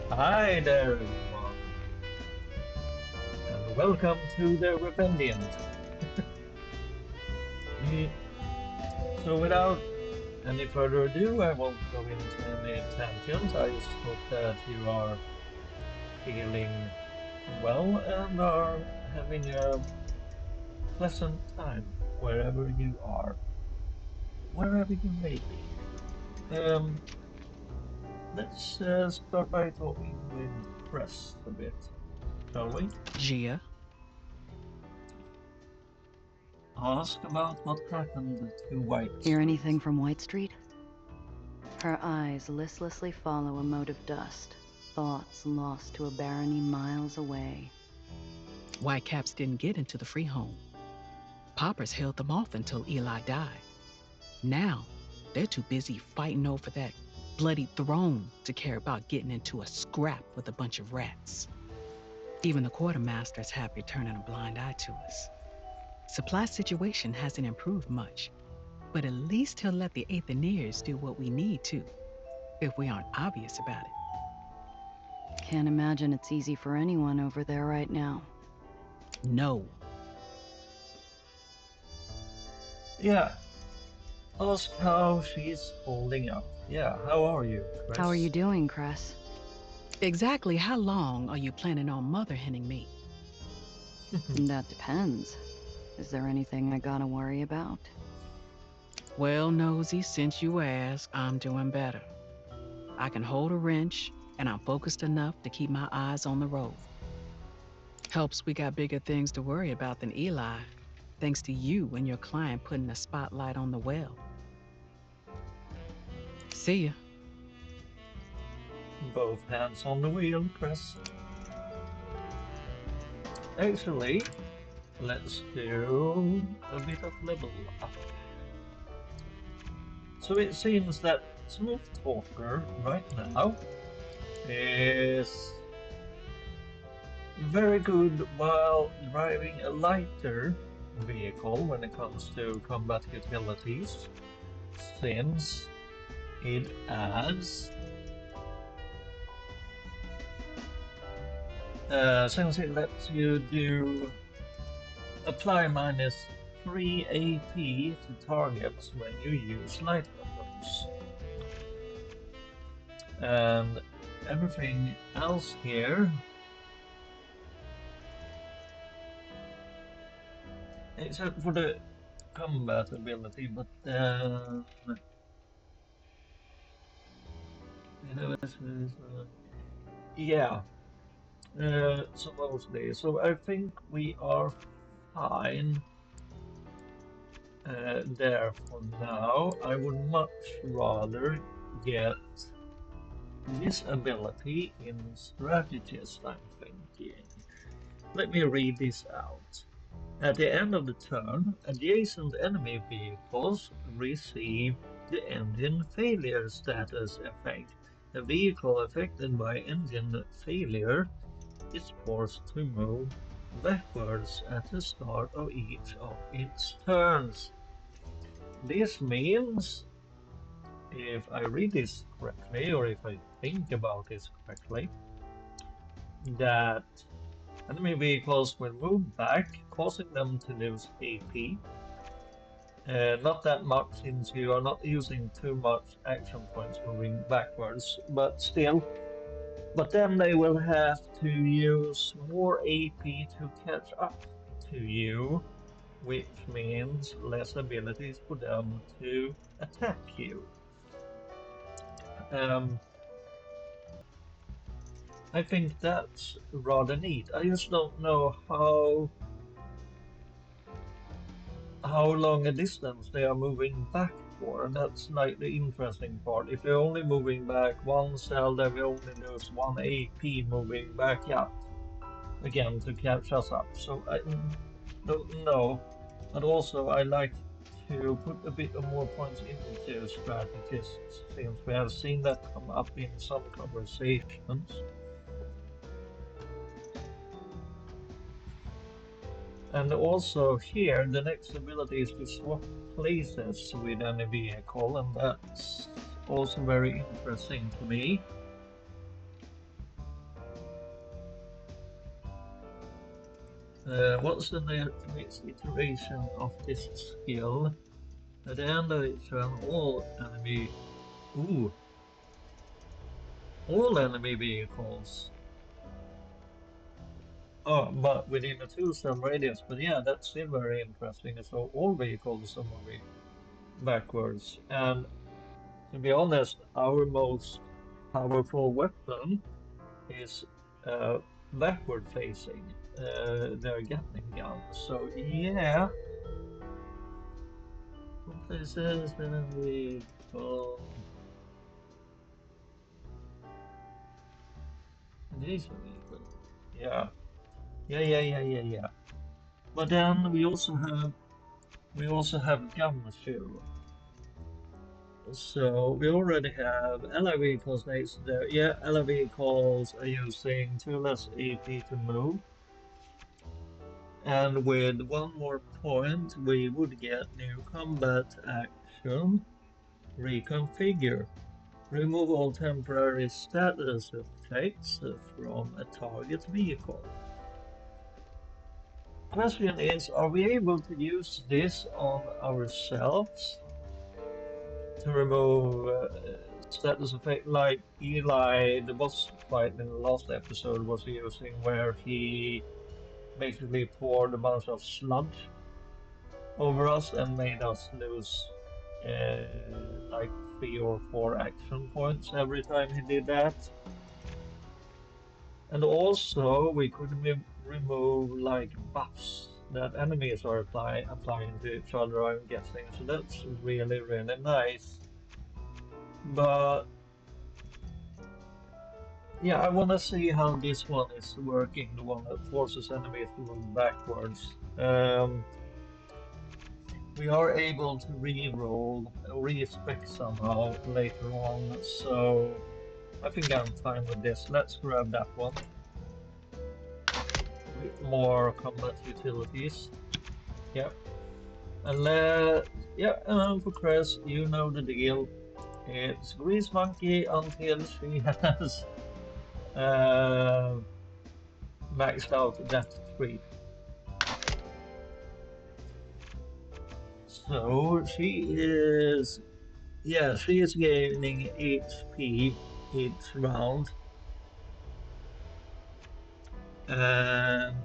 Hi there, everyone, and welcome to the Rebellion. Mm, So, without any further ado, I won't go into any tangents. I just hope that you are feeling well and are having a pleasant time wherever you are, wherever you may be. Um, let's start by talking with Cress a bit, shall we? Gia. Ask about what happened to White Hear Street. anything from White Street? Her eyes listlessly follow a mote of dust, thoughts lost to a barony miles away. Whitecaps didn't get into the free home. Poppers held them off until Eli died. Now, they're too busy fighting over that bloody throne to care about getting into a scrap with a bunch of rats. Even the quartermaster's happy turning a blind eye to us. Supply situation hasn't improved much, but at least he'll let the Aetherians do what we need to, if we aren't obvious about it. Can't imagine it's easy for anyone over there right now. No. Yeah, ask how she's holding up. Yeah, how are you, How are you Chris? doing, Cress? Exactly how long are you planning on mother henning me? That depends. Is there anything I gotta worry about? Well, Nosy, since you asked, I'm doing better. I can hold a wrench, and I'm focused enough to keep my eyes on the road. Helps we got bigger things to worry about than Eli, thanks to you and your client putting a spotlight on the well. See ya. Both hands on the wheel, Chris. Actually, let's do a bit of level up. So it seems that Smooth Talker right now is very good while driving a lighter vehicle when it comes to combat utilities, since it adds since it lets you do apply -3 AP to targets when you use light weapons. And everything else here, except for the combat ability, but yeah, supposedly. So I think we are fine there for now. I would much rather get this ability in strategist, I'm thinking. Let me read this out. At the end of the turn, adjacent enemy vehicles receive the engine failure status effect. A vehicle affected by engine failure is forced to move backwards at the start of each of its turns. This means, if I read this correctly, or if I think about this correctly, that enemy vehicles will move back, causing them to lose AP. Not that much, since you are not using too much action points moving backwards, but still. But then they will have to use more AP to catch up to you, which means less abilities for them to attack you. Um, I think that's rather neat. I just don't know how long a distance they are moving back for, and that's like the interesting part. If they're only moving back one cell, then we only lose one AP moving back up again to catch us up. So I don't know, but also I like to put a bit of more points into strategists, since we have seen that come up in some conversations. And also here, the next ability is to swap places with any vehicle, and that's also very interesting to me. What's the next iteration of this skill? At the end of each turn, ooh, all enemy vehicles. Oh, but within a 2-step radius. But yeah, that's still very interesting. So all vehicles are moving backwards. And to be honest, our most powerful weapon is backward facing. Their Gatling gun. So yeah, from places when we call these vehicle. Yeah, yeah. But then we also have gunship. So we already have ally vehicles next there. Yeah, ally vehicles are using 2 less AP to move. And with 1 more point, we would get new combat action, reconfigure. Remove all temporary status effects from a target vehicle. Question is, are we able to use this on ourselves to remove status effect like Eli, the boss fight in the last episode, was using, where he basically poured a bunch of sludge over us and made us lose like 3 or 4 action points every time he did that. And also, we could remove like buffs that enemies are applying to each other, I'm guessing. So that's really, really nice. But yeah, I want to see how this one is working, the one that forces enemies to move backwards. We are able to re-roll or re-spec somehow later on, so I think I'm fine with this. Let's grab that one with more combat utilities. Yep. And for Chris, you know the deal. It's Grease Monkey until she has maxed out that tree. So she is gaining HP each round. And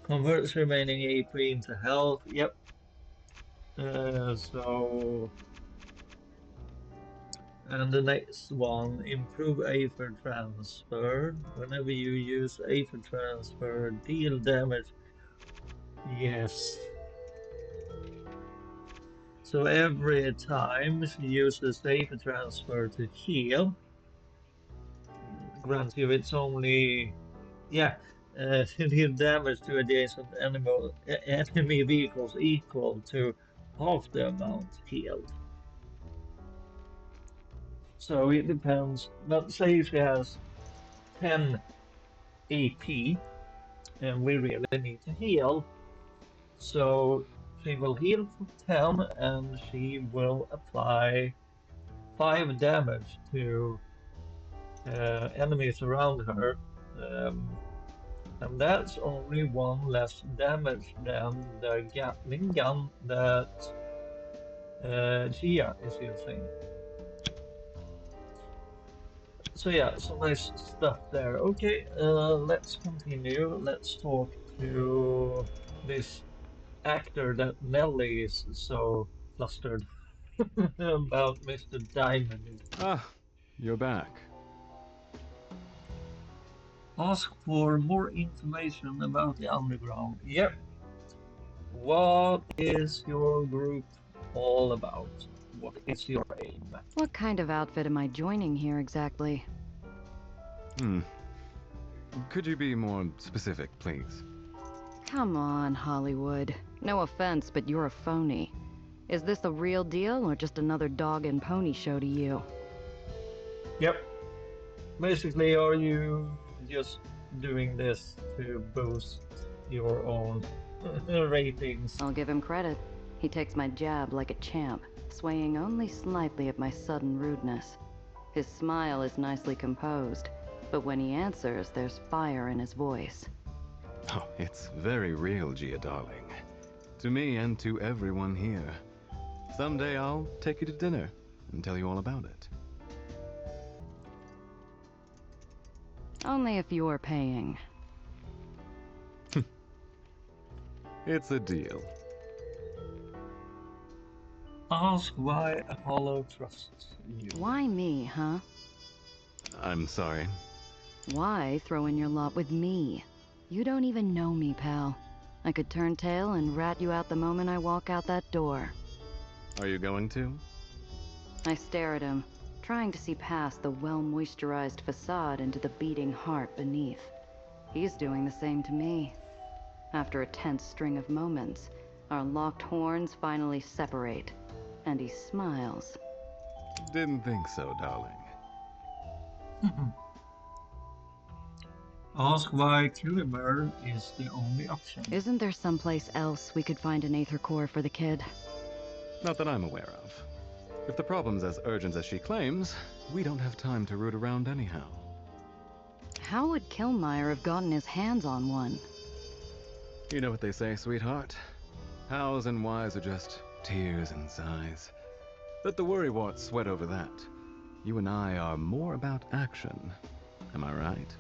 converts remaining AP into health. Yep. And the next one, improve Aether transfer. Whenever you use Aether transfer, deal damage. Yes. So every time she uses Aether transfer to heal, grant you it's only, deal damage to adjacent enemy vehicles equal to half the amount healed. So it depends. But say if she has 10 AP and we really need to heal, so she will heal for 10 and she will apply 5 damage to enemies around her. And that's only 1 less damage than the Gatling gun that Gia is using. So yeah, some nice stuff there. Okay, let's continue. Let's talk to this actor that Nelly is so flustered about, Mr. Diamond. Ah, you're back. Ask for more information about the underground. Yep. What is your group all about? What is your aim? What kind of outfit am I joining here exactly? Could you be more specific, please? Come on, Hollywood. No offense, but you're a phony. Is this the real deal or just another dog and pony show to you? Yep. Basically, are you just doing this to boost your own ratings? I'll give him credit. He takes my jab like a champ, swaying only slightly at my sudden rudeness. His smile is nicely composed, but when he answers, there's fire in his voice. Oh, it's very real, Gia, darling. To me and to everyone here. Someday I'll take you to dinner and tell you all about it. Only if you're paying. It's a deal. Ask why Apollo trusts you. Why me, huh? I'm sorry. Why throw in your lot with me? You don't even know me, pal. I could turn tail and rat you out the moment I walk out that door. Are you going to? I stare at him, trying to see past the well-moisturized facade into the beating heart beneath. He's doing the same to me. After a tense string of moments, our locked horns finally separate, and he smiles. Didn't think so, darling. Ask why Killimer is the only option. Isn't there someplace else we could find an Aether core for the kid? Not that I'm aware of. If the problem's as urgent as she claims, we don't have time to root around anyhow. How would Killmeyer have gotten his hands on one? You know what they say, sweetheart. Hows and whys are just tears and sighs. Let the worrywarts sweat over that. You and I are more about action. Am I right?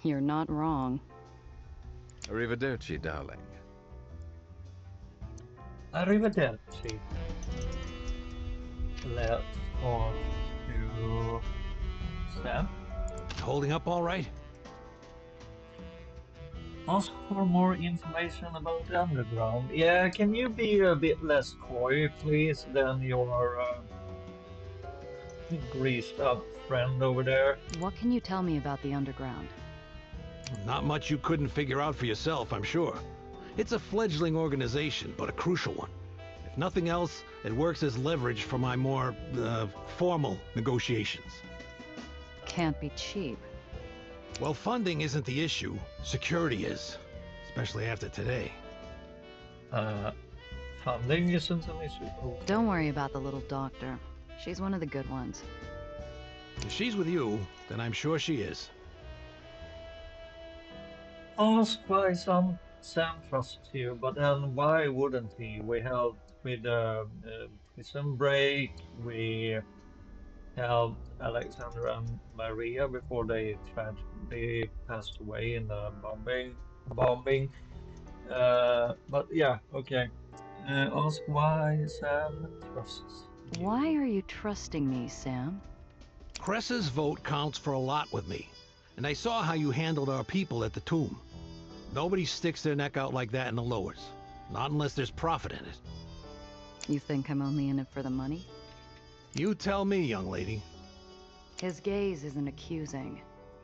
You're not wrong. Arrivederci, darling. Arrivederci. Let's talk to Sam. Holding up all right? Ask for more information about the underground. Yeah, can you be a bit less coy, please, than your greased up friend over there? What can you tell me about the underground? Not much you couldn't figure out for yourself, I'm sure. It's a fledgling organization, but a crucial one. If nothing else, it works as leverage for my more, formal negotiations. Can't be cheap. Well, funding isn't the issue. Security is. Especially after today. Funding isn't an issue. Okay. Don't worry about the little doctor. She's one of the good ones. If she's with you, then I'm sure she is. Ask why Sam trusts you, but then why wouldn't he? We helped with the prison break. We helped Alexander and Maria before they tragically passed away in the bombing. But yeah, okay. Ask why Sam trusts you. Why are you trusting me, Sam? Cressa's vote counts for a lot with me. And I saw how you handled our people at the tomb. Nobody sticks their neck out like that in the lowers. Not unless there's profit in it. You think I'm only in it for the money? You tell me, young lady. His gaze isn't accusing.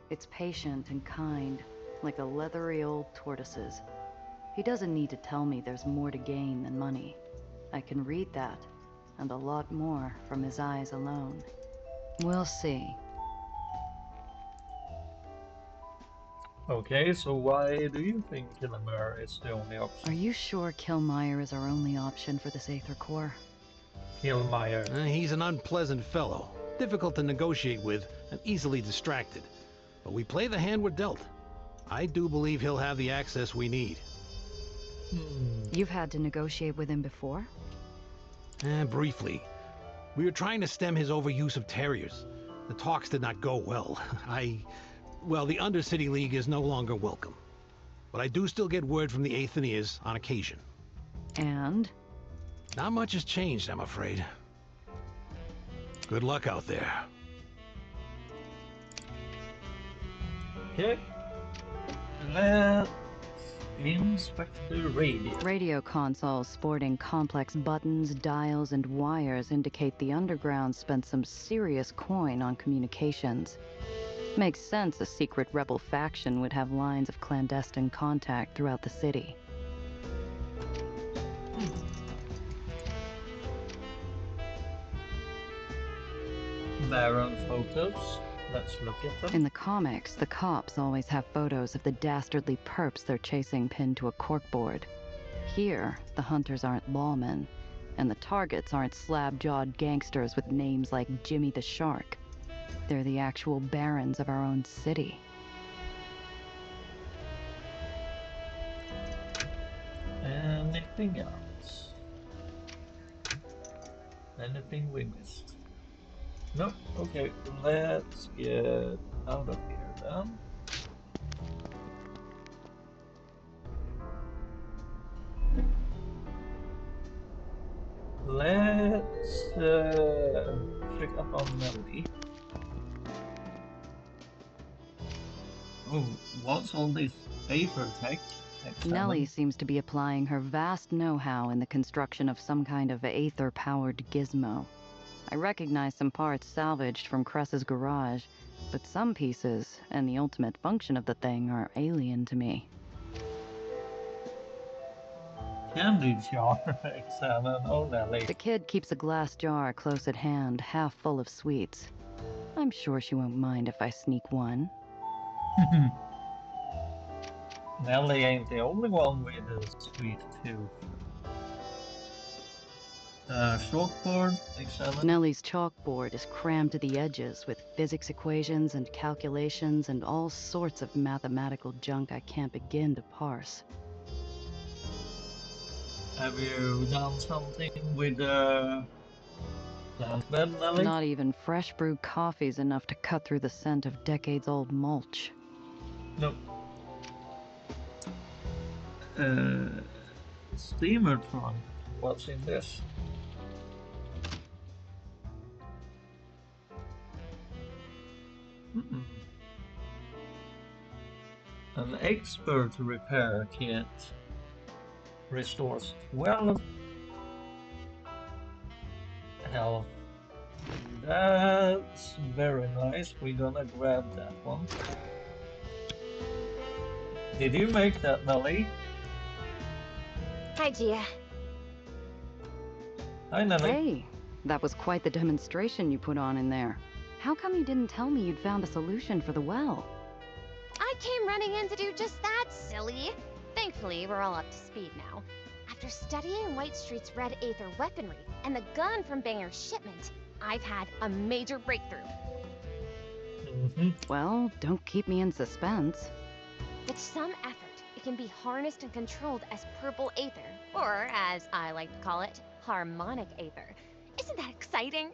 It's patient and kind, like the leathery old tortoises. He doesn't need to tell me there's more to gain than money. I can read that, and a lot more from his eyes alone. We'll see. Okay, so why do you think Killimer is the only Are option? you sure Killmeyer is our only option for this Aether core? Killmeyer. He's an unpleasant fellow. Difficult to negotiate with, and easily distracted. But we play the hand we're dealt. I do believe he'll have the access we need. You've had to negotiate with him before? Briefly. We were trying to stem his overuse of terriers. The talks did not go well. Well, the Undercity League is no longer welcome. But I do still get word from the Aethenians on occasion. And? Not much has changed, I'm afraid. Good luck out there. Okay. Let's inspect the radio. Radio consoles sporting complex buttons, dials, and wires indicate the underground spent some serious coin on communications. Makes sense a secret rebel faction would have lines of clandestine contact throughout the city. Baron photos. Let's look at them. In the comics, the cops always have photos of the dastardly perps they're chasing pinned to a corkboard. Here, the hunters aren't lawmen, and the targets aren't slab-jawed gangsters with names like Jimmy the Shark. They're the actual barons of our own city. anything else? Anything we missed? Nope. Okay, let's get out of here then. Let's check up on Nelly. Oh, what's all this Aether tech? Nellie Excellent. seems to be applying her vast know-how in the construction of some kind of Aether-powered gizmo. I recognize some parts salvaged from Cress's garage, but some pieces and the ultimate function of the thing are alien to me. Candy jar. Excellent. Oh, Nelly. The kid keeps a glass jar close at hand, half full of sweets. I'm sure she won't mind if I sneak one. Nelly ain't the only one with a sweet tooth. Chalkboard, excellent. Nellie's chalkboard is crammed to the edges with physics equations and calculations and all sorts of mathematical junk I can't begin to parse. Have you done something with the plant bed, Nelly? Not even fresh brewed coffee's enough to cut through the scent of decades-old mulch. Nope. Steamer trunk. What's in this? Mm-mm. An expert repair kit restores 12 health. That's very nice. We're gonna grab that one. Did you make that, Nelly? Hi, Gia. Hi, Nelly. Hey, that was quite the demonstration you put on in there. How come you didn't tell me you'd found a solution for the well? I came running in to do just that, silly. Thankfully, we're all up to speed now. After studying White Street's red Aether weaponry and the gun from Banger's shipment, I've had a major breakthrough. Well, don't keep me in suspense. With some effort, it can be harnessed and controlled as purple Aether, or as I like to call it, harmonic Aether. Isn't that exciting?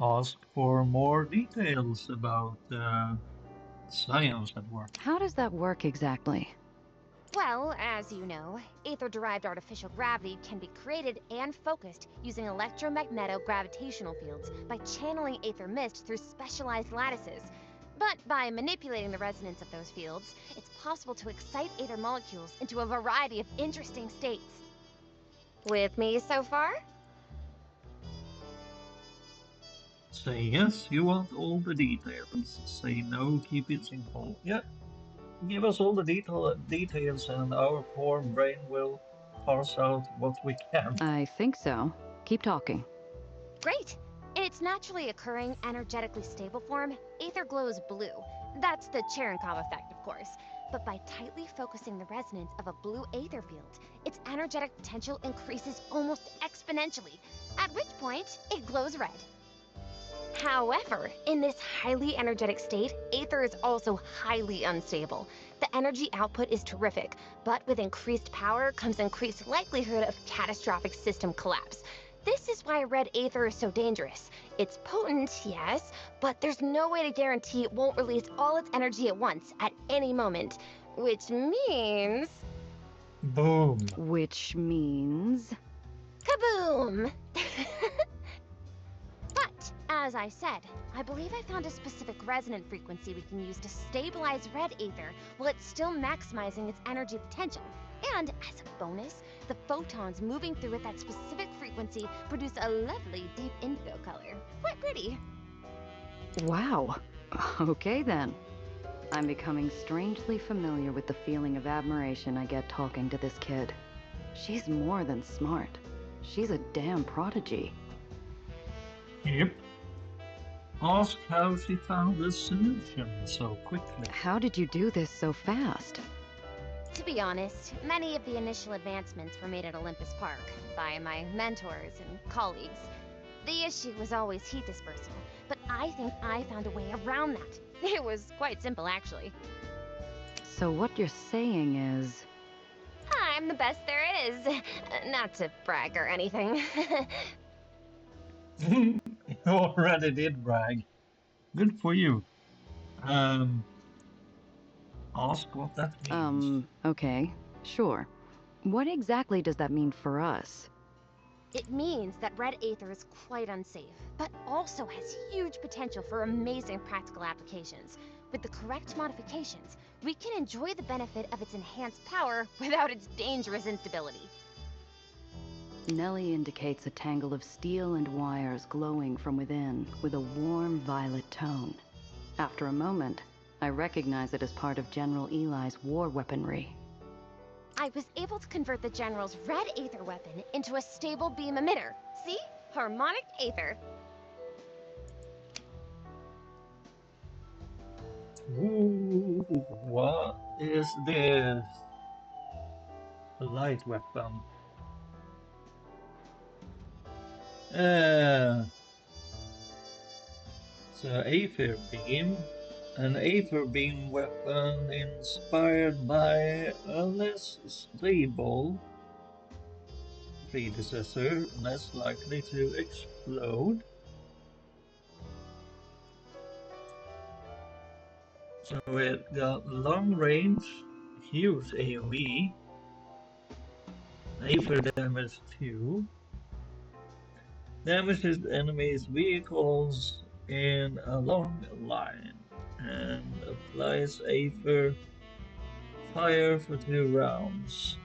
Ask for more details about science at work. How does that work exactly? Well, as you know, Aether-derived artificial gravity can be created and focused using electromagneto-gravitational fields by channeling Aether mist through specialized lattices. But by manipulating the resonance of those fields, it's possible to excite Aether molecules into a variety of interesting states. With me so far? Say yes, you want all the details. Say no, keep it simple. Yeah, give us all the details and our poor brain will parse out what we can. I think so. Keep talking. Great! In its naturally occurring, energetically stable form, Aether glows blue. That's the Cherenkov effect, of course. But by tightly focusing the resonance of a blue Aether field, its energetic potential increases almost exponentially, at which point it glows red. However, in this highly energetic state, Aether is also highly unstable. The energy output is terrific, but with increased power comes increased likelihood of catastrophic system collapse. This is why red Aether is so dangerous. It's potent, yes, but there's no way to guarantee it won't release all its energy at once, at any moment. Which means... Boom. Which means... kaboom! But, as I said, I believe I found a specific resonant frequency we can use to stabilize red Aether while it's still maximizing its energy potential. And, as a bonus, the photons moving through at that specific frequency produce a lovely deep indigo color. Quite pretty. Wow. Okay then. I'm becoming strangely familiar with the feeling of admiration I get talking to this kid. She's more than smart. She's a damn prodigy. Yep. Ask how she found the solution so quickly. How did you do this so fast? To be honest, many of the initial advancements were made at Olympus Park by my mentors and colleagues. The issue was always heat dispersal, but I think I found a way around that. It was quite simple, actually. So what you're saying is... I'm the best there is. Not to brag or anything. You already did brag. Good for you. Ask what that means. Okay, sure. What exactly does that mean for us? It means that red Aether is quite unsafe, but also has huge potential for amazing practical applications. With the correct modifications, we can enjoy the benefit of its enhanced power without its dangerous instability. Nellie indicates a tangle of steel and wires glowing from within with a warm violet tone. After a moment, I recognize it as part of General Eli's war weaponry. I was able to convert the General's red Aether weapon into a stable beam emitter. See? Harmonic Aether. Ooh, what is this? A light weapon. So Aether beam. An Aether beam weapon inspired by a less stable predecessor, less likely to explode. So it got long range, huge AoE, Aether damage 2, damages enemies' vehicles in a long line, and applies Aether fire for 2 rounds.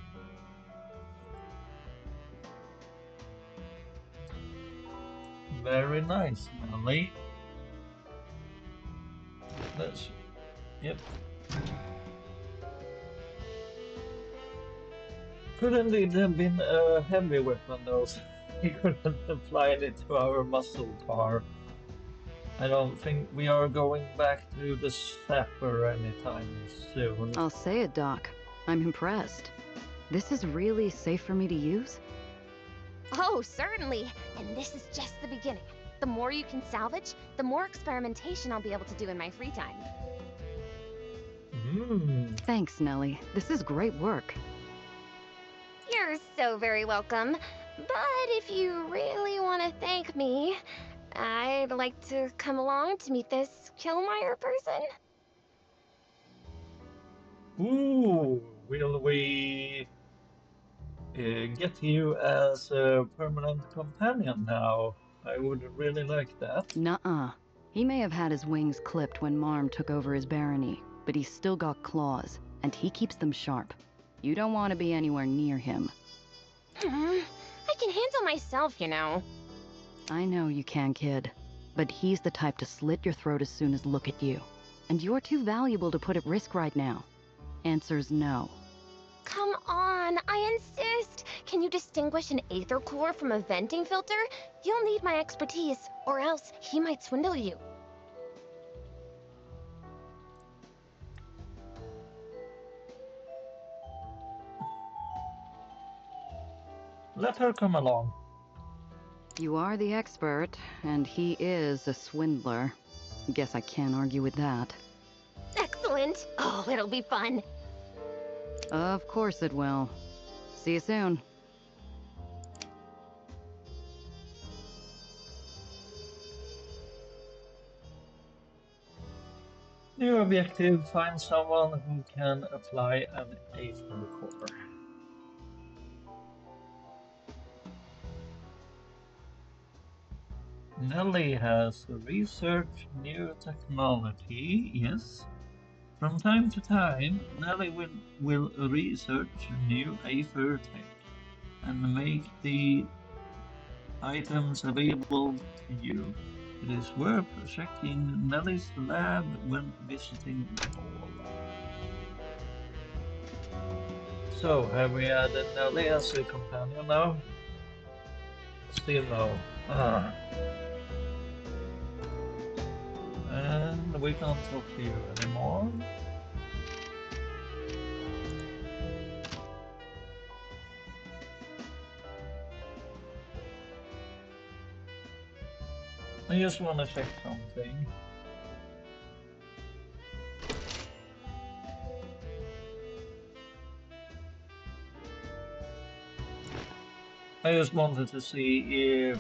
Very nice, Nelly. Yep. Could indeed have been a heavy weapon though, so we couldn't apply it to our muscle car. I don't think we are going back to the sapper anytime soon. I'll say it, Doc. I'm impressed. This is really safe for me to use? Oh, certainly. And this is just the beginning. The more you can salvage, the more experimentation I'll be able to do in my free time. Thanks, Nellie. This is great work. You're so very welcome. But if you really want to thank me, I'd like to come along to meet this Killmeyer person. Ooh, will we get you as a permanent companion now? I would really like that. Nuh-uh. He may have had his wings clipped when Marm took over his barony, but he's still got claws, and he keeps them sharp. You don't want to be anywhere near him. I can handle myself, you know. I know you can, kid. But he's the type to slit your throat as soon as look at you. And you're too valuable to put at risk right now. Answer's no. Come on, I insist. Can you distinguish an Aether core from a venting filter? You'll need my expertise, or else he might swindle you. Let her come along. You are the expert, and he is a swindler. Guess I can't argue with that. Excellent. Oh, it'll be fun. Of course it will. See you soon. New objective, find someone who can apply an Aether core. Nelly has researched new technology, yes. From time to time, Nelly will research new Aether tech and make the items available to you. It is worth checking Nelly's lab when visiting the hall. So, have we added Nelly as a companion now? Still no. And we can't talk to you anymore. I just want to check something. I just wanted to see if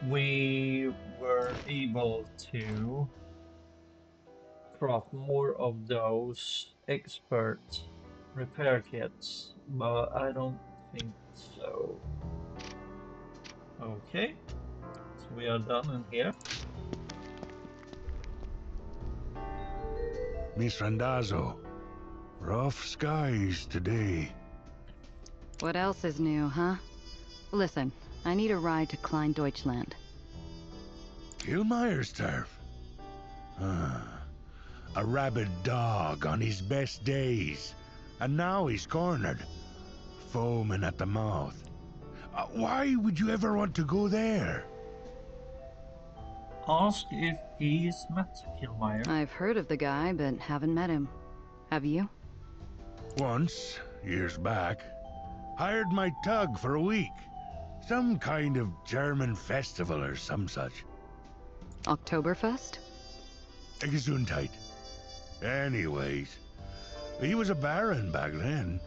we were able to craft more of those expert repair kits, but I don't think so. Okay, so we are done in here. Miss Randazzo, rough skies today. What else is new, huh? Listen, I need a ride to Klein Deutschland. Killmeyer's turf? A rabid dog on his best days. And now he's cornered, foaming at the mouth. Why would you ever want to go there? Ask if he's met Killmeyer. I've heard of the guy, but haven't met him. Have you? Once, years back, hired my tug for a week. Some kind of German festival or some such. Oktoberfest? Gesundheit. Anyways, he was a baron back then.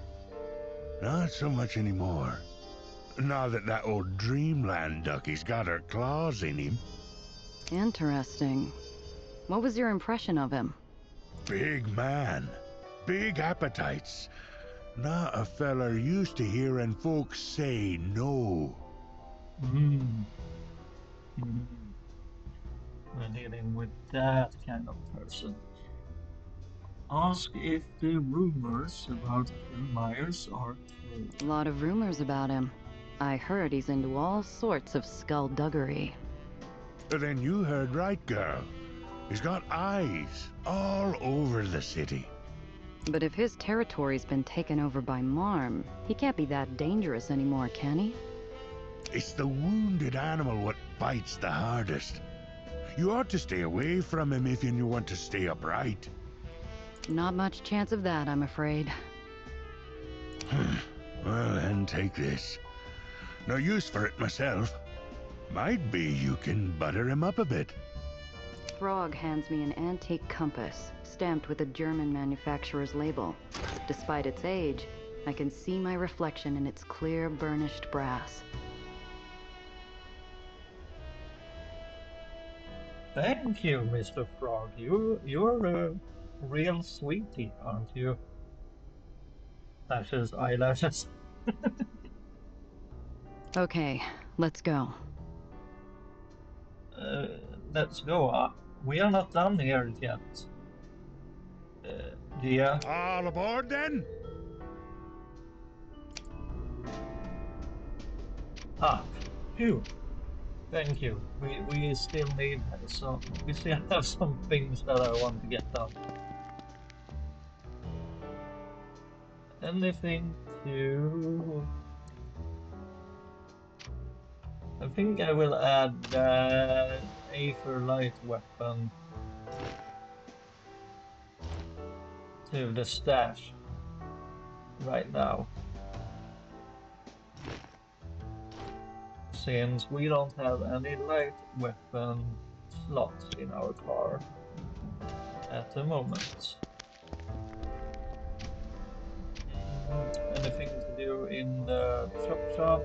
Not so much anymore. Now that old Dreamland duckie's got her claws in him. Interesting. What was your impression of him? Big man. Big appetites. Not a feller used to hearing folks say no. We're dealing with that kind of person. Ask if the rumors about Killmeyers are true. A lot of rumors about him. I heard he's into all sorts of skullduggery. Then you heard right, girl. He's got eyes all over the city. But if his territory's been taken over by Marm, he can't be that dangerous anymore, can he? It's the wounded animal what bites the hardest. You ought to stay away from him if you want to stay upright. Not much chance of that, I'm afraid. Well, then take this. No use for it myself. Might be you can butter him up a bit. Frog hands me an antique compass, stamped with a German manufacturer's label. Despite its age, I can see my reflection in its clear, burnished brass. Thank you, Mr. Frog. You're a real sweetie, aren't you? Lashes, eyelashes. Okay, let's go. Let's go. We are not done here yet. Dear. All aboard then? Phew. Thank you. We still need some. We still have some things that I want to get done. Anything to? I think I will add the Aether light weapon to the stash right now. Since we don't have any light weapon slots in our car at the moment. Anything to do in the shop?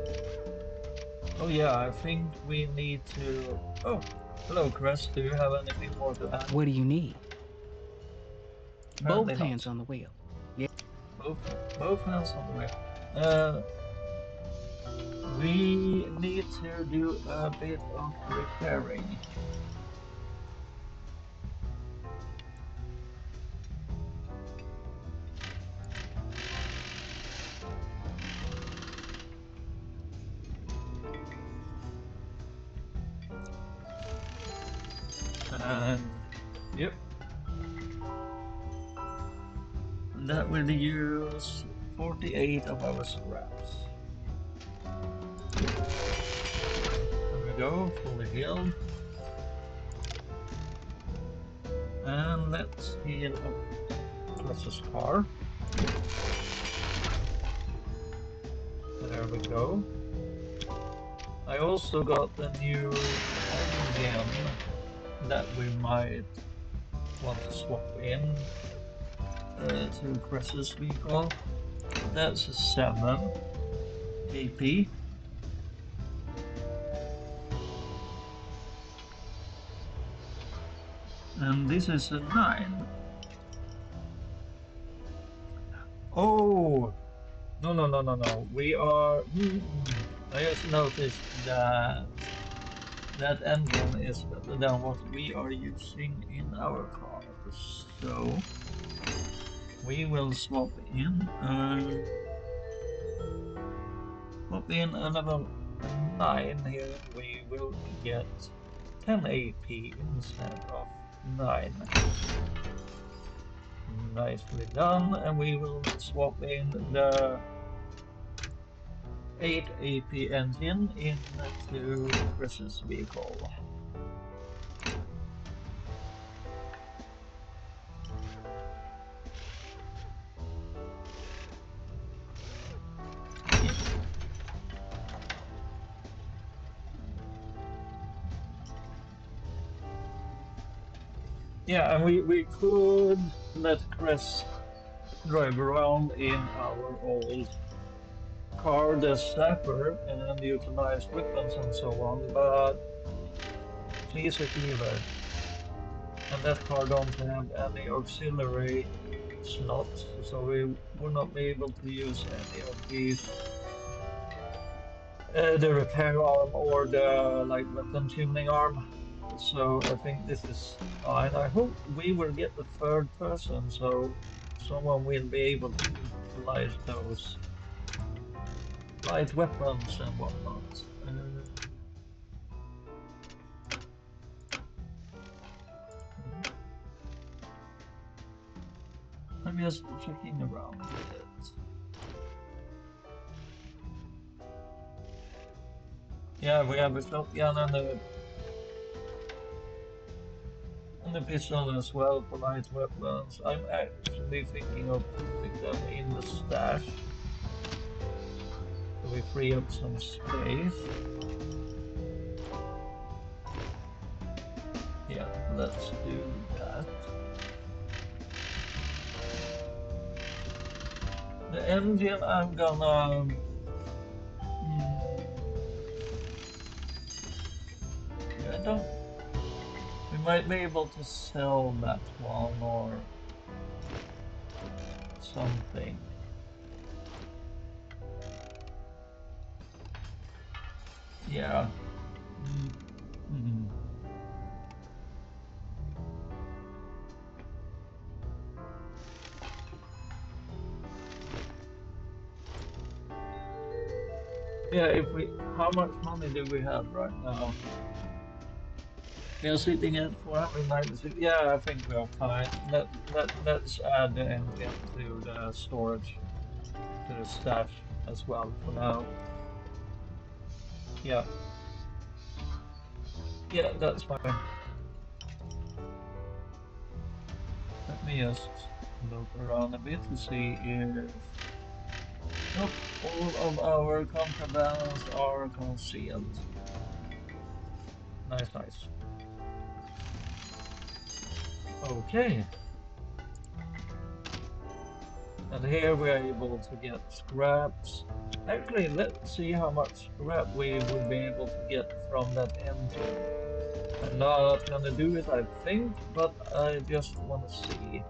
Oh yeah, I think we need to... Oh, hello Chris, do you have anything more to add? What do you need? Apparently Both not. hands on the wheel. Yeah. Both hands on the wheel. We need to do a bit of repairing. And yep. That will use 48 of our scraps. There we go, fully healed. And let's heal up Chris's car. There we go. I also got the new engine that we might want to swap in to Chris's vehicle. That's a 7 AP. And this is a 9. Oh, no. We are. I just noticed that that engine is better than what we are using in our cars. So we will swap in a level 9 here. We will get 10 AP instead of 9. Nicely done, and we will swap in the 8 AP engine into Chris's vehicle. Yeah, and we could let Chris drive around in our old car, the Sapper, and utilize weapons and so on, but he's a healer, and that car don't have any auxiliary slots, so we will not be able to use any of these, the repair arm or the like weapon tuning arm. So I think this is fine. I hope we will get the third person, so someone will be able to utilize those light weapons and whatnot. I'm just checking around a bit. Yeah, we have a shotgun and a pistol as well for light weapons. I'm actually thinking of putting them in the stash, so we free up some space. Yeah, let's do that. The engine I'm gonna I don't. We might be able to sell that one or something. Yeah. Yeah, how much money do we have right now? We are sitting at 496. Yeah, I think we are fine. Let's add the engine to the storage, to the stash as well for now. Yeah. Yeah, that's fine. Let me just look around a bit to see if... Nope, all of our contrabands are concealed. Nice. Okay. And here we're able to get scraps. Actually, let's see how much scrap we would be able to get from that engine. I'm not gonna do it, I think, but I just want to see.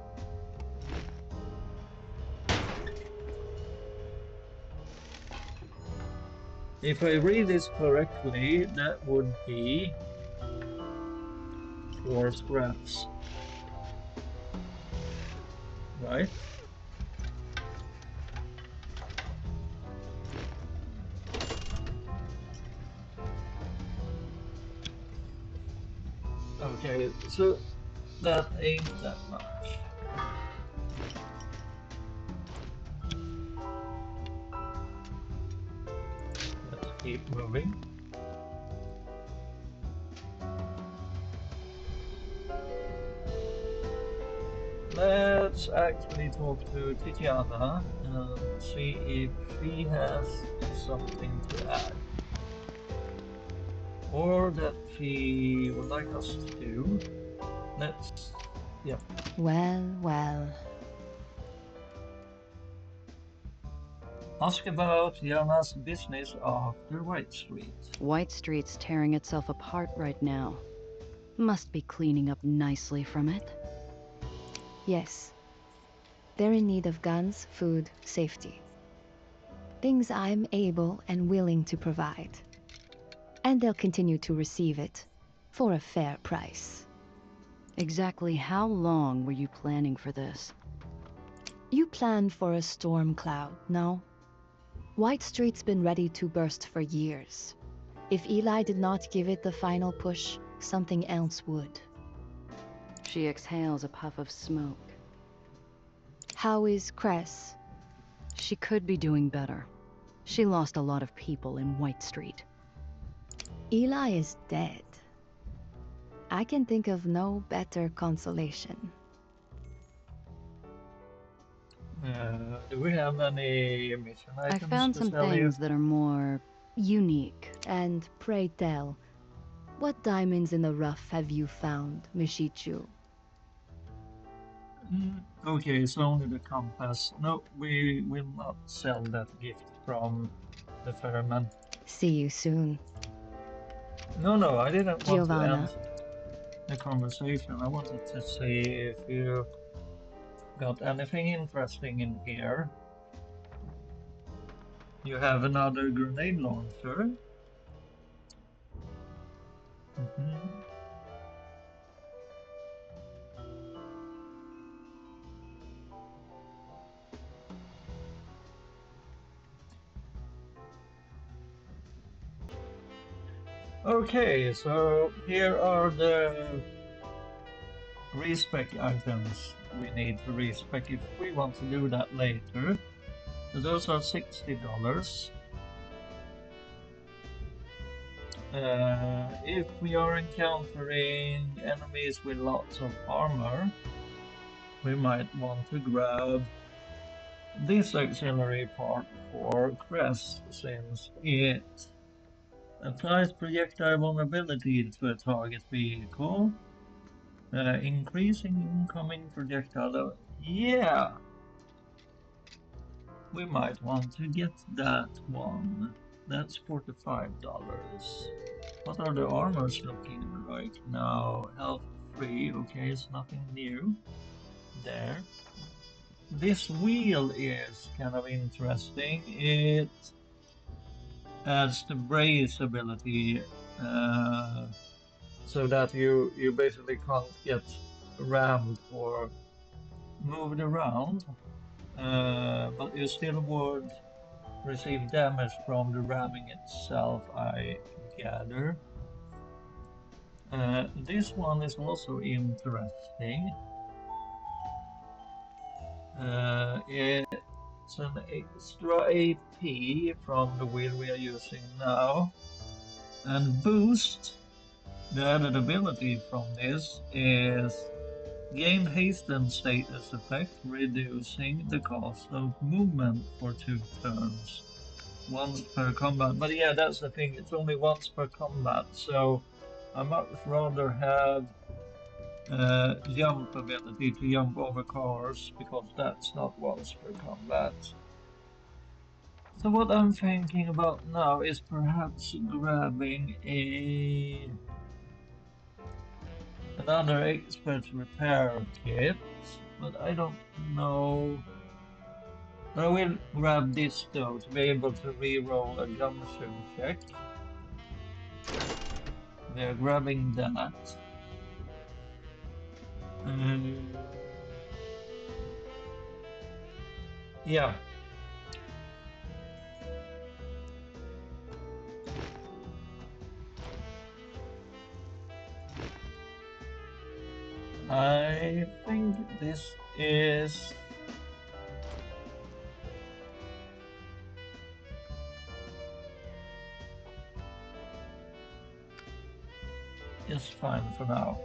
If I read this correctly, that would be 4 scraps. Right? Okay, so that ain't that much. Let's keep moving. Let's actually talk to Titiana and see if she has something to add. Or that she would like us to do. Yeah. Well. Ask about Yana's business after White Street. White Street's tearing itself apart right now. Must be cleaning up nicely from it. Yes. They're in need of guns, food, safety. Things I'm able and willing to provide. And they'll continue to receive it for a fair price. Exactly how long were you planning for this? You planned for a storm cloud, no? White Street's been ready to burst for years. If Eli did not give it the final push, something else would. She exhales a puff of smoke. How is Cress? She could be doing better. She lost a lot of people in White Street. Eli is dead. I can think of no better consolation. Do we have any mission I items found to some sell you? things that are more unique. And pray tell, what diamonds in the rough have you found, Mishichu? Okay, it's only the compass. No, we will not sell that gift from the ferryman. See you soon. No, I didn't want to Giovanna. end the conversation. I wanted to see if you got anything interesting in here. You have another grenade launcher. Okay, so here are the respec items we need to respec if we want to do that later. So those are $60. If we are encountering enemies with lots of armor, we might want to grab this auxiliary part for Crest, since it applies projectile vulnerability to a target vehicle, increasing incoming projectile. Yeah, we might want to get that one. That's $45. What are the armors looking right now? Health 3, okay, it's nothing new there. This wheel is kind of interesting. It adds the brace ability, so that you basically can't get rammed or moved around, but you still would receive damage from the ramming itself, I gather. This one is also interesting. It's an extra AP from the wheel we are using now. And boost, the added ability from this is gain hasten status effect, reducing the cost of movement for 2 turns. Once per combat. But yeah, that's the thing, it's only once per combat, so I much rather have jump ability to jump over cars, because that's not once per combat. So what I'm thinking about now is perhaps grabbing another expert repair kit, but I don't know. I will grab this though to be able to re-roll a gumshoe check. We're grabbing that. Yeah. I think this is just fine for now.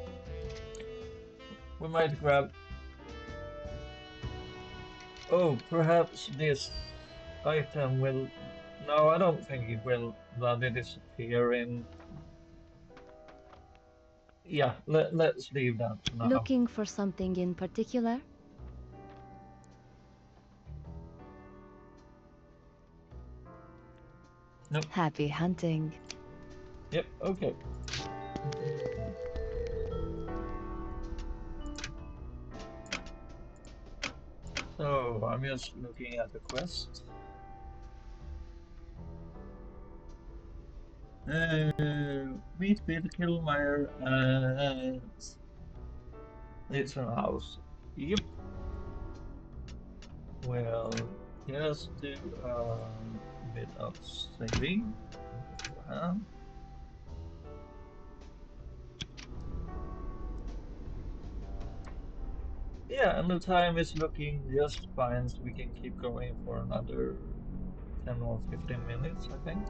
We might grab... Oh, perhaps this item will... No, I don't think it will bloody disappear in... Yeah, let's leave that for now. Looking for something in particular? Nope. Happy hunting. Yep, okay. So I'm just looking at the quest. Meet with Killmeyer at it's an house. Yep. Well, just do a bit of saving beforehand. Yeah, and the time is looking just fine, so we can keep going for another 10 or 15 minutes, I think.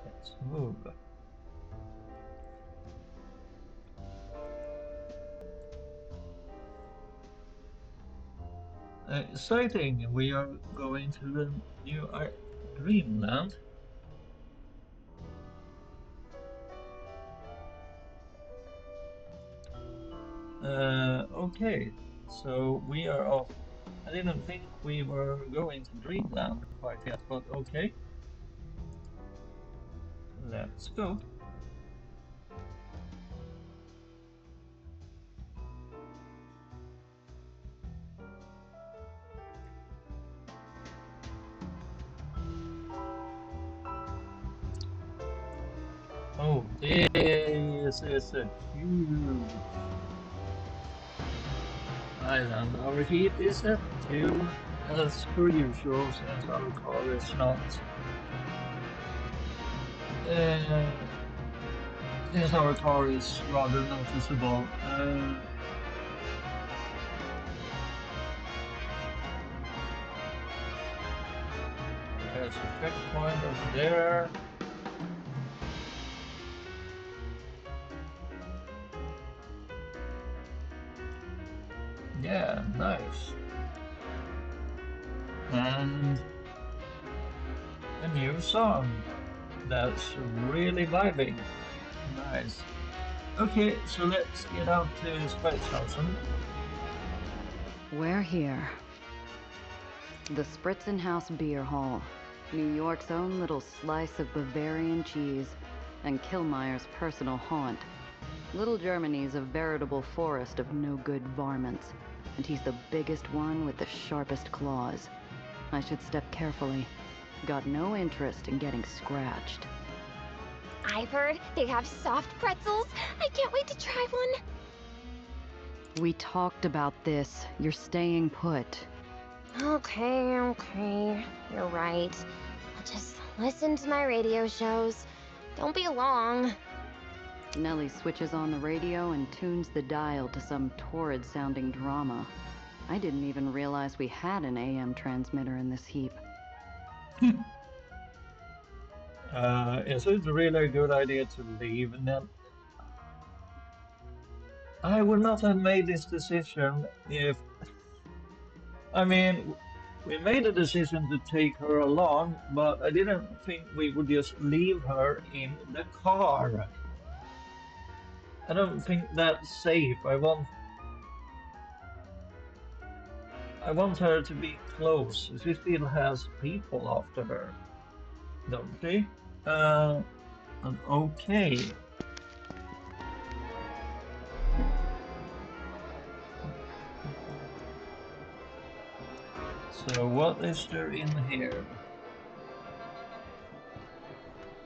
Let's move. Exciting! We are going to the new Dreamland. Okay, so we are off. I didn't think we were going to Dreamland quite yet, but okay. Let's go. Oh, this is a huge island. Our heat is at 2, as per usual, since our car is not. Since our car is rather noticeable. There's a checkpoint over there. Yeah, nice. And a new song. That's really vibing. Nice. Okay, so let's get out to Spritshausen. We're here. The Spritzenhaus Beer Hall. New York's own little slice of Bavarian cheese, and Killmeyer's personal haunt. Little Germany's a veritable forest of no-good varmints, and he's the biggest one with the sharpest claws. I should step carefully. Got no interest in getting scratched. I've heard they have soft pretzels. I can't wait to try one. We talked about this. You're staying put. Okay. You're right. I'll just listen to my radio shows. Don't be long. Nellie switches on the radio and tunes the dial to some torrid-sounding drama. I didn't even realize we had an AM transmitter in this heap. Is it really a good idea to leave Nell? I would not have made this decision if... I mean, we made a decision to take her along, but I didn't think we would just leave her in the car. I don't think that's safe. I want her to be close. She still has people after her, don't she? Okay. So what is there in here?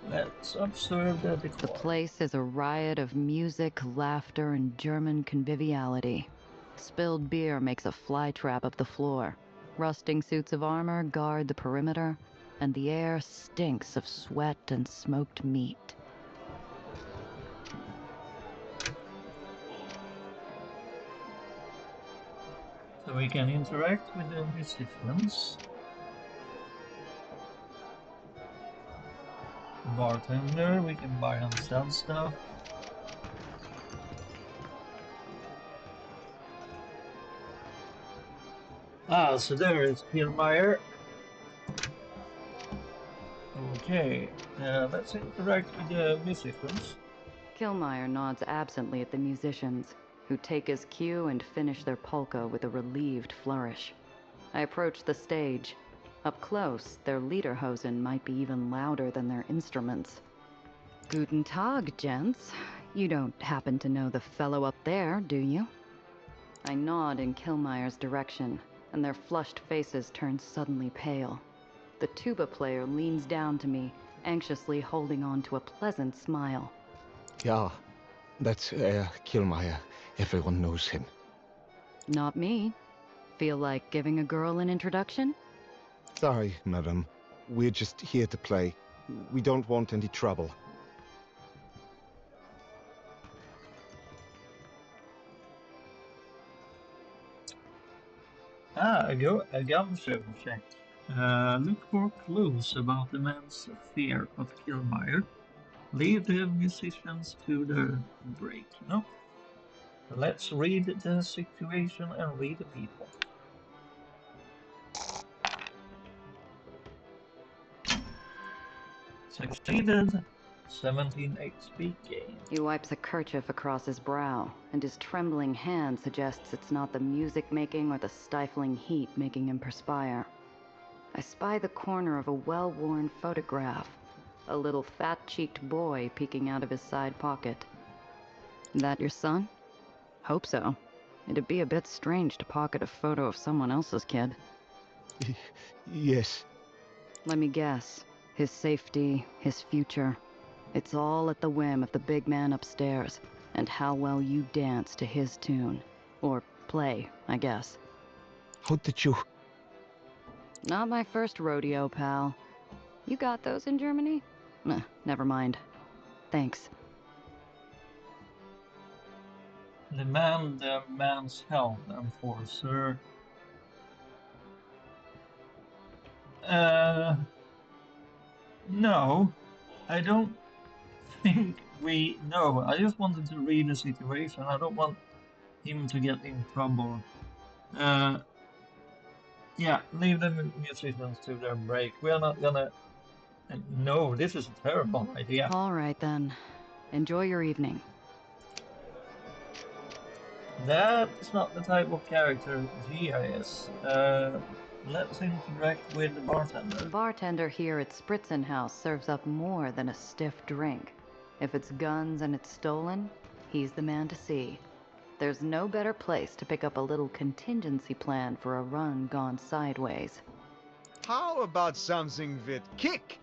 Let's observe the decor. The place is a riot of music, laughter, and German conviviality. Spilled beer makes a flytrap of the floor. Rusting suits of armor guard the perimeter, and the air stinks of sweat and smoked meat. So we can interact with the musicians. Bartender, we can buy and sell stuff. Ah, so there is Killmeyer. Okay, let's interact with the musicians. Killmeyer nods absently at the musicians, who take his cue and finish their polka with a relieved flourish. I approach the stage. Up close, their lederhosen might be even louder than their instruments. Guten Tag, gents. You don't happen to know the fellow up there, do you? I nod in Killmeyer's direction. and their flushed faces turn suddenly pale. The tuba player leans down to me, anxiously holding on to a pleasant smile. Yeah, that's Killmeyer. Everyone knows him. Not me. Feel like giving a girl an introduction? Sorry, madam. We're just here to play. We don't want any trouble. A gumshoe check. Look for clues about the man's fear of Killmeyer. Leave the musicians to their break, you know? Let's read the situation and read the people. Succeeded. 17 XP gain. He wipes a kerchief across his brow, and his trembling hand suggests it's not the music making or the stifling heat making him perspire. I spy the corner of a well-worn photograph, a little fat-cheeked boy peeking out of his side pocket. That your son? Hope so. It'd be a bit strange to pocket a photo of someone else's kid. Yes. Let me guess. His safety, his future. It's all at the whim of the big man upstairs, and how well you dance to his tune. Or play, I guess. How did you... Not my first rodeo, pal. You got those in Germany? Never mind. Thanks. The man's health enforcer. No, I don't think we know. I just wanted to read the situation. I don't want him to get in trouble. Yeah, leave the musicians to their break. We're not gonna... No, this is a terrible idea. All right, then. Enjoy your evening. That's not the type of character Gia is. Let's interact with the bartender. The bartender here at Spritzen House serves up more than a stiff drink. If it's guns and it's stolen, he's the man to see. There's no better place to pick up a little contingency plan for a run gone sideways. How about something with kick?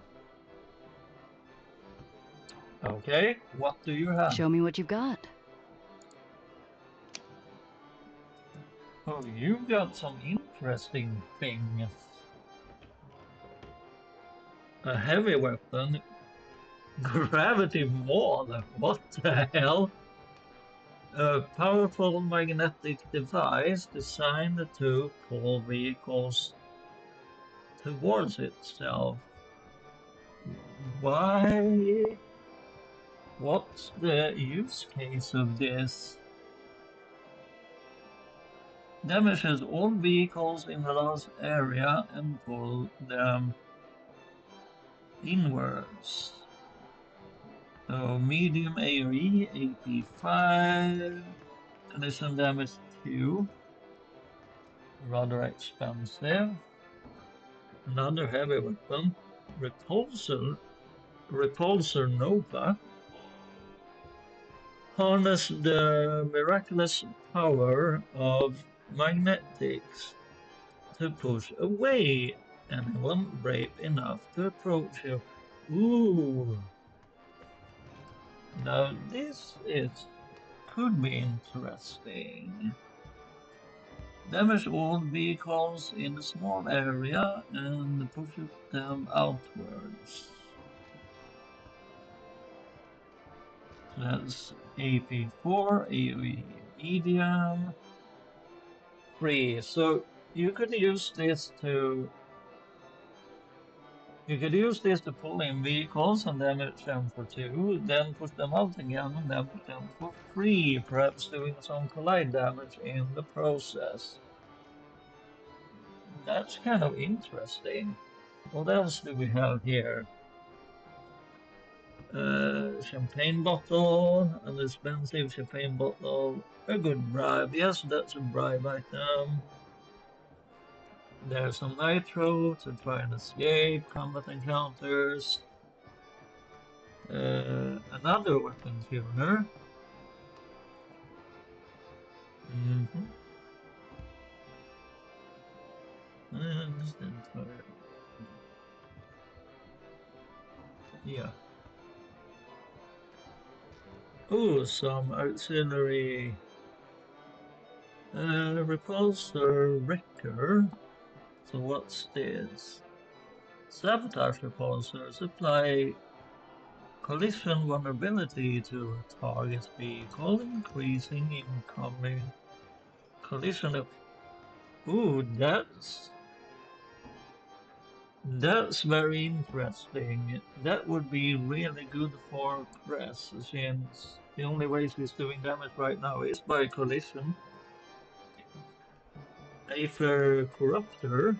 Okay, what do you have? Show me what you've got. Oh, you've got some interesting things. A heavy weapon. Gravity wall. What the hell? A powerful magnetic device designed to pull vehicles towards itself. Why? What's the use case of this? Damages all vehicles in the lost area and pull them inwards. So medium AoE, AP5, additional damage 2. Rather expensive. Another heavy weapon. Repulsor Nova. Harness the miraculous power of magnetics to push away anyone brave enough to approach you. Ooh. Now this could be interesting. Damage all vehicles in a small area and push them outwards. So that's AP4, AoE medium, 3. So you could use this to pull in vehicles and damage them for 2, then push them out again and damage them for 3, perhaps doing some collide damage in the process. That's kind of interesting. What else do we have here? Champagne bottle, an expensive champagne bottle, a good bribe. Yes, that's a bribe item. There's some nitro to try and escape combat encounters. Another weapon tuner. Yeah. Oh, some auxiliary repulsor wrecker. So what's this? Sabotage repulsors apply collision vulnerability to a target vehicle, increasing incoming collision of. Ooh, that's very interesting. That would be really good for Cress, since the only ways he's doing damage right now is by collision. Aether Corruptor.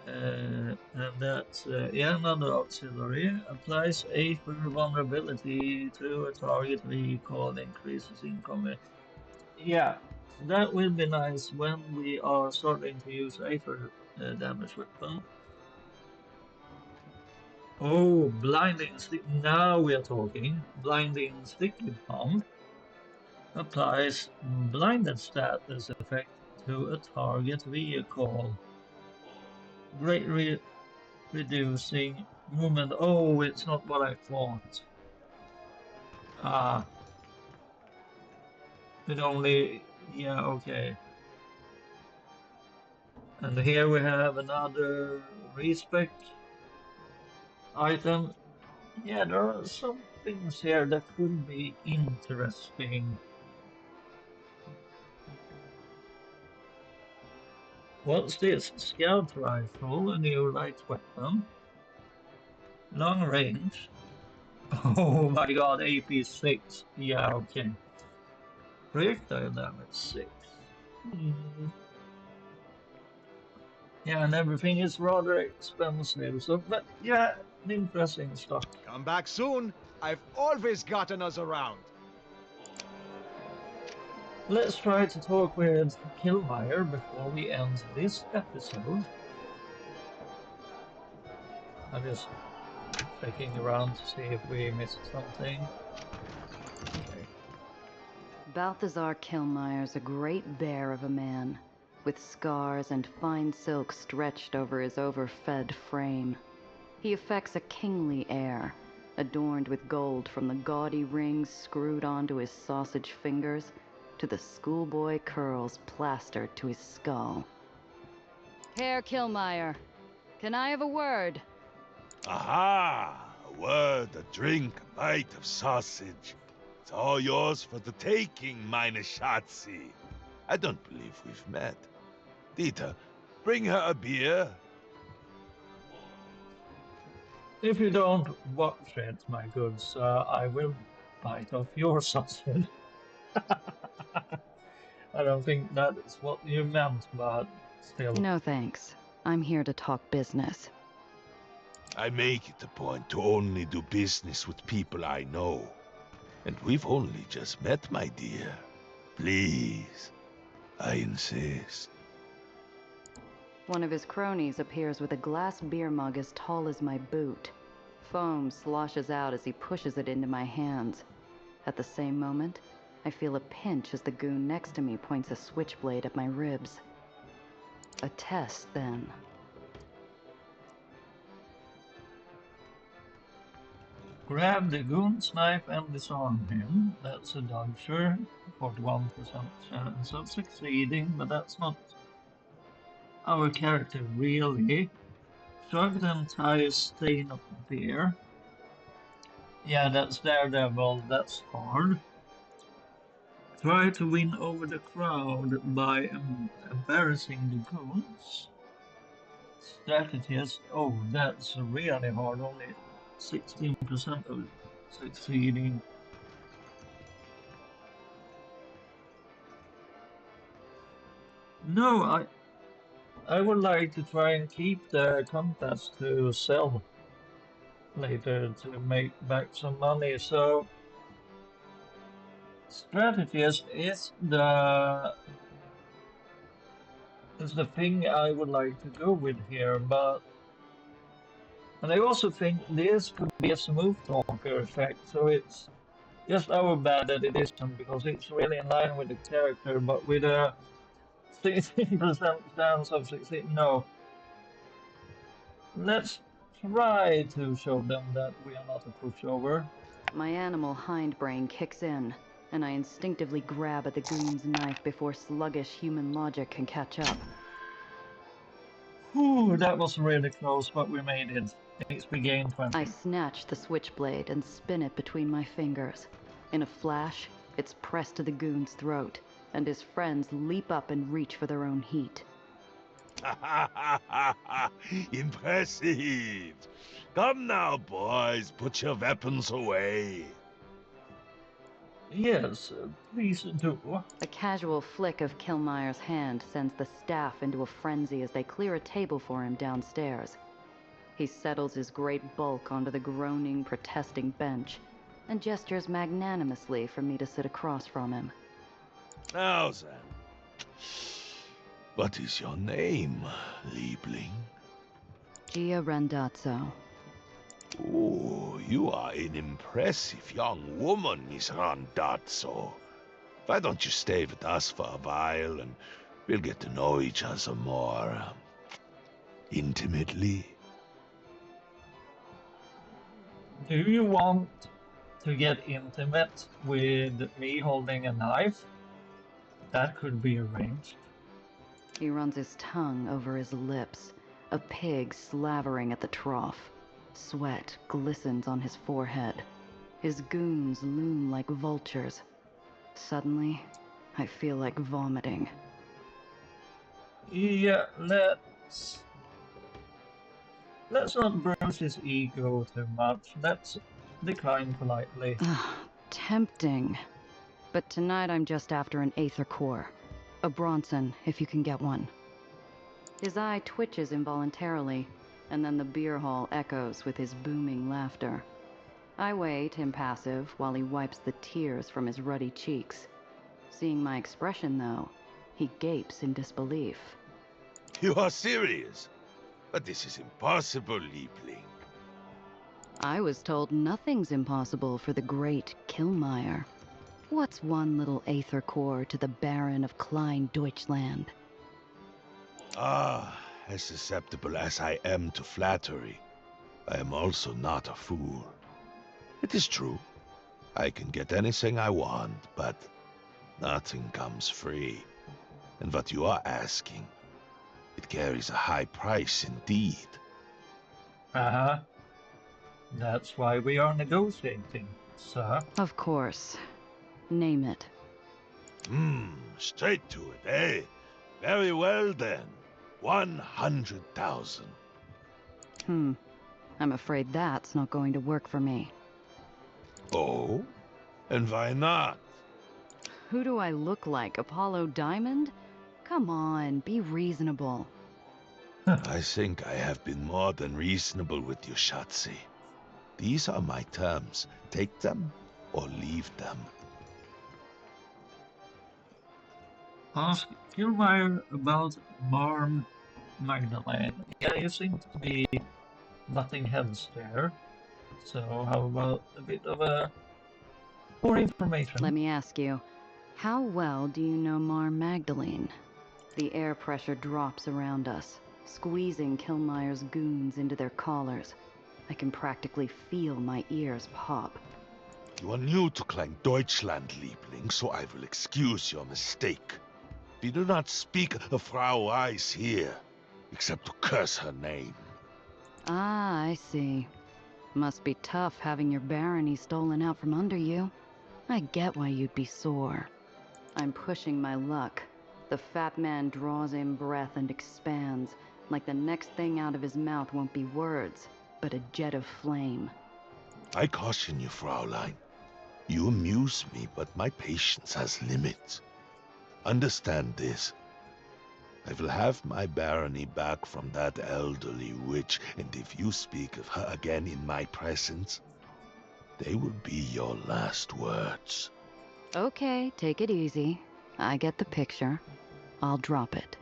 And that's yeah, another auxiliary. Applies Aether vulnerability to a target vehicle, increases incoming. Yeah, that will be nice when we are starting to use Aether damage weapon. Oh, blinding stick. Now we are talking. Blinding sticky pump applies blinded status effect to a target vehicle. Greatly reducing movement. Oh, it's not what I thought. Ah, it only. Yeah, okay. And here we have another respec item. Yeah, there are some things here that could be interesting. What's this? Scout rifle, a new light weapon. Long range. Oh my god, AP 6. Yeah, okay. Projectile damage 6. Yeah, and everything is rather expensive. So, but yeah, interesting stuff. Come back soon. I've always gotten us around. Let's try to talk with Killmeyer before we end this episode. I'm just checking around to see if we missed something. Okay. Balthazar Kilmeyer's a great bear of a man, with scars and fine silk stretched over his overfed frame. He affects a kingly air, adorned with gold from the gaudy rings screwed onto his sausage fingers to the schoolboy curls plastered to his skull. Herr Kilmeyer, can I have a word? Aha! A word, a drink, a bite of sausage. It's all yours for the taking, meine Schatzi. I don't believe we've met. Dieter, bring her a beer. If you don't watch it, my good sir, I will bite off your sausage. I don't think that is what you meant, but still. No thanks. I'm here to talk business. I make it a point to only do business with people I know. And we've only just met, my dear. Please, I insist. One of his cronies appears with a glass beer mug as tall as my boot. Foam sloshes out as he pushes it into my hands. At the same moment, I feel a pinch as the goon next to me points a switchblade at my ribs. A test, then. Grab the goon's knife and disarm him. That's a dodger. 41% chance of succeeding, but that's not our character really. Chug the entire stain of beer. Yeah, that's Daredevil. That's hard. Try to win over the crowd by embarrassing the goons. Strategist. Oh, that's really hard. Only 16% of succeeding. No, I would like to try and keep the contest to sell later to make back some money. So strategist is the thing I would like to go with here, and I also think this could be a smooth talker effect. So it's just our bad that it isn't, because it's really in line with the character, but with a 16% chance of succeeding. No. Let's try to show them that we are not a pushover. My animal hindbrain kicks in, and I instinctively grab at the goon's knife before sluggish human logic can catch up. Whew, that was really close, but we made it. XP gain 20. I snatch the switchblade and spin it between my fingers. In a flash, it's pressed to the goon's throat, and his friends leap up and reach for their own heat. Impressive! Come now, boys, put your weapons away. Yes, please do. A casual flick of Kilmeyer's hand sends the staff into a frenzy as they clear a table for him downstairs. He settles his great bulk onto the groaning, protesting bench and gestures magnanimously for me to sit across from him. Now then, what is your name, Liebling? Gia Randazzo. Oh, you are an impressive young woman, Miss Randazzo. Why don't you stay with us for a while and we'll get to know each other more intimately? Do you want to get intimate with me holding a knife? That could be arranged. He runs his tongue over his lips, a pig slavering at the trough. Sweat glistens on his forehead. His goons loom like vultures. Suddenly, I feel like vomiting. Yeah, let's not bruise his ego too much. Let's decline politely. Tempting. But tonight I'm just after an Aether core. A Bronson, if you can get one. His eye twitches involuntarily, and then the beer hall echoes with his booming laughter. I wait, impassive, while he wipes the tears from his ruddy cheeks. Seeing my expression, though, he gapes in disbelief. You are serious? But this is impossible, Liebling. I was told nothing's impossible for the great Kilmeyer. What's one little Aether core to the Baron of Klein Deutschland? Ah, as susceptible as I am to flattery, I am also not a fool. It is true, I can get anything I want, but nothing comes free. And what you are asking, it carries a high price indeed. Uh-huh. That's why we are negotiating, sir. Of course. Name it. Straight to it, eh? Very well then. 100,000. I'm afraid that's not going to work for me. Oh? And why not? Who do I look like, Apollo Diamond? Come on, be reasonable. I think I have been more than reasonable with you, Schatzi. These are my terms. Take them or leave them. Ask Kilmeyer about Marm Magdalene. Yeah, you seem to be butting heads there. So how about a bit of more information? Let me ask you, how well do you know Marm Magdalene? The air pressure drops around us, squeezing Kilmeyer's goons into their collars. I can practically feel my ears pop. You are new to Klein Deutschland, Liebling, so I will excuse your mistake. We do not speak of Frau Weiss here, except to curse her name. Ah, I see. Must be tough having your barony stolen out from under you. I get why you'd be sore. I'm pushing my luck. The fat man draws in breath and expands, like the next thing out of his mouth won't be words, but a jet of flame. I caution you, Fraulein. You amuse me, but my patience has limits. Understand this. I will have my barony back from that elderly witch, and if you speak of her again in my presence, they will be your last words. Okay, take it easy. I get the picture. I'll drop it.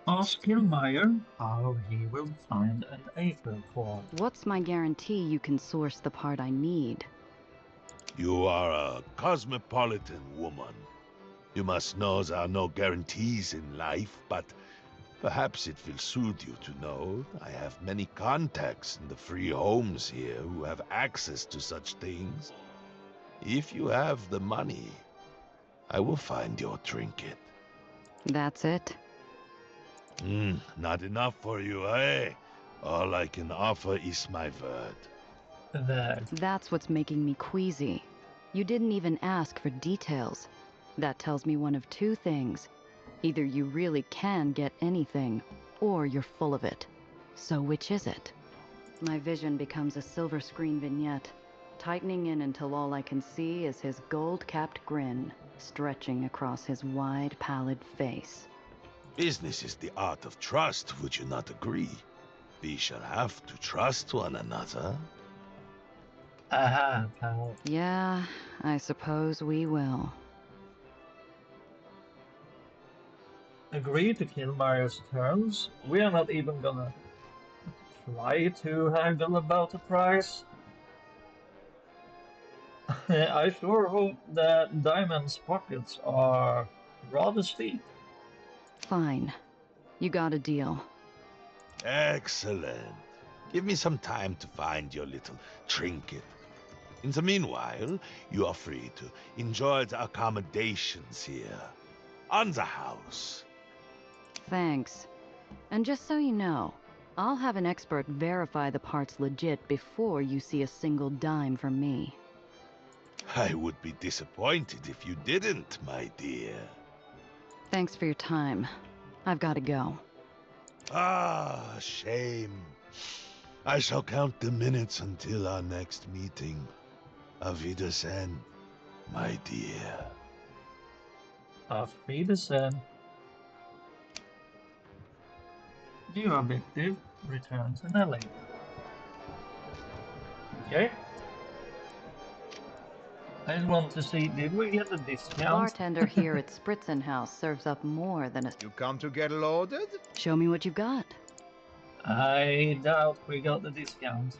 Ask Kilmeyer how he will find an Aether core. What's my guarantee you can source the part I need? You are a cosmopolitan woman. You must know there are no guarantees in life, but perhaps it will soothe you to know I have many contacts in the free homes here who have access to such things. If you have the money, I will find your trinket. That's it? Not enough for you, eh? All I can offer is my word. That's what's making me queasy. You didn't even ask for details. That tells me one of two things. Either you really can get anything, or you're full of it. So which is it? My vision becomes a silver screen vignette, tightening in until all I can see is his gold-capped grin, stretching across his wide, pallid face. Business is the art of trust, would you not agree? We shall have to trust one another. Aha, pal. Yeah, I suppose we will. Agree to kill Mario's terms. We are not even gonna try to haggle about the price. I sure hope that Diamond's pockets are rather steep. Fine. You got a deal. Excellent. Give me some time to find your little trinket. In the meanwhile, you are free to enjoy the accommodations here. On the house. Thanks. And just so you know, I'll have an expert verify the part's legit before you see a single dime from me. I would be disappointed if you didn't, my dear. Thanks for your time. I've got to go. Ah, shame. I shall count the minutes until our next meeting. Auf Wiedersehen, my dear. Auf Wiedersehen. New objective, return to Nelly. Okay. I just want to see, did we get a discount? Bartender here at Spritzen House serves up more than a... You come to get loaded? Show me what you've got. I doubt we got the discount.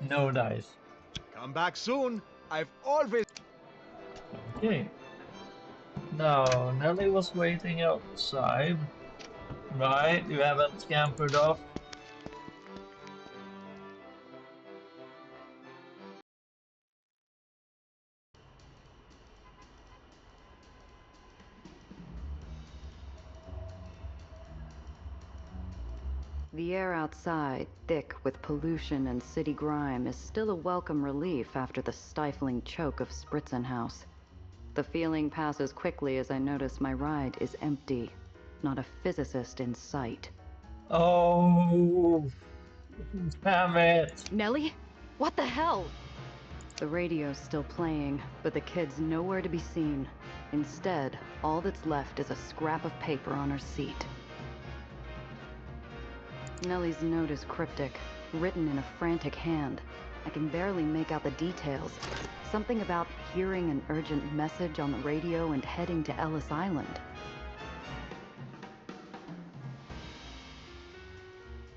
No dice. Come back soon. I've always... Okay. Now, Nelly was waiting outside. Right, you haven't scampered off. The air outside, thick with pollution and city grime, is still a welcome relief after the stifling choke of Spritzen House. The feeling passes quickly as I notice my ride is empty. Not a physicist in sight. Oh, damn it. Nelly? What the hell? The radio's still playing, but the kid's nowhere to be seen. Instead, all that's left is a scrap of paper on her seat. Nellie's note is cryptic, written in a frantic hand. I can barely make out the details. Something about hearing an urgent message on the radio and heading to Ellis Island.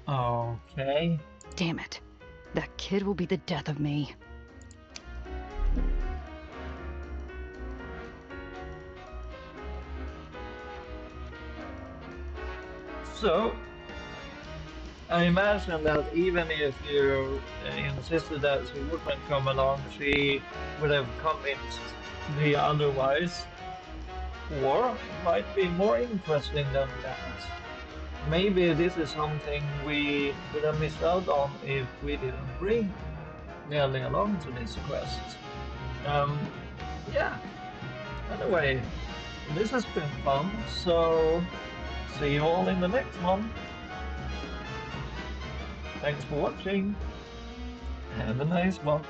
Okay. Damn it. That kid will be the death of me. So, I imagine that even if you insisted that she wouldn't come along, she would have convinced the otherwise, or might be more interesting than that. Maybe this is something we would have missed out on if we didn't bring Nelly along to this quest. Yeah. Anyway, this has been fun, so see you all in the next one. Thanks for watching. Have a nice one.